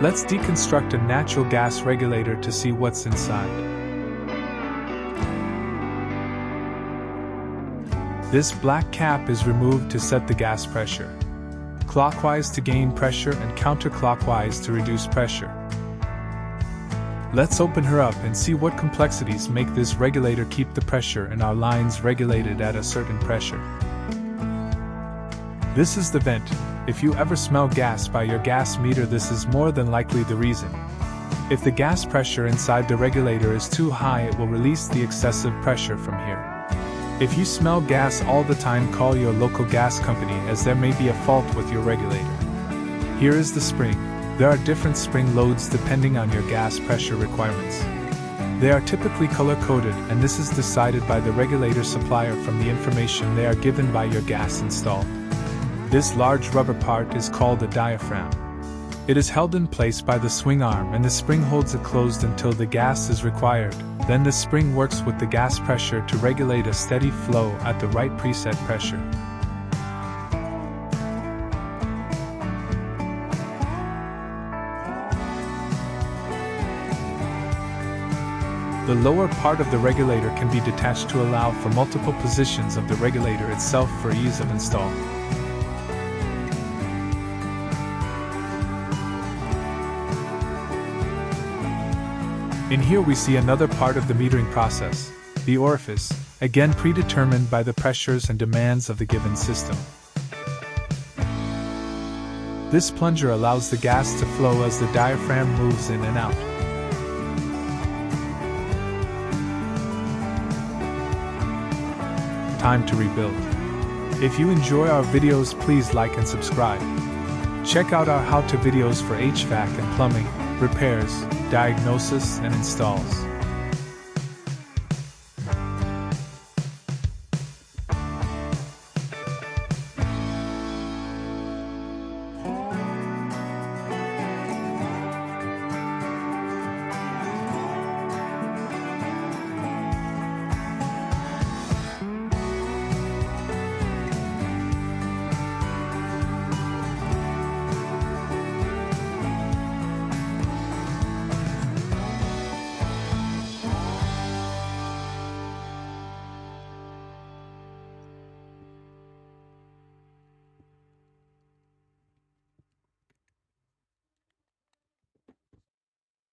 Let's deconstruct a natural gas regulator to see what's inside. This black cap is removed to set the gas pressure. Clockwise to gain pressure and counterclockwise to reduce pressure. Let's open her up and see what complexities make this regulator keep the pressure in our lines regulated at a certain pressure. This is the vent. If you ever smell gas by your gas meter, this is more than likely the reason. If the gas pressure inside the regulator is too high, it will release the excessive pressure from here. If you smell gas all the time, call your local gas company, as there may be a fault with your regulator. Here is the spring. There are different spring loads depending on your gas pressure requirements. They are typically color-coded, and this is decided by the regulator supplier from the information they are given by your gas installed. This large rubber part is called a diaphragm. It is held in place by the swing arm, and the spring holds it closed until the gas is required. Then the spring works with the gas pressure to regulate a steady flow at the right preset pressure. The lower part of the regulator can be detached to allow for multiple positions of the regulator itself for ease of install. In here we see another part of the metering process, the orifice, again predetermined by the pressures and demands of the given system. This plunger allows the gas to flow as the diaphragm moves in and out. Time to rebuild. If you enjoy our videos, please like and subscribe. Check out our how-to videos for HVAC and plumbing, repairs, diagnosis and installs.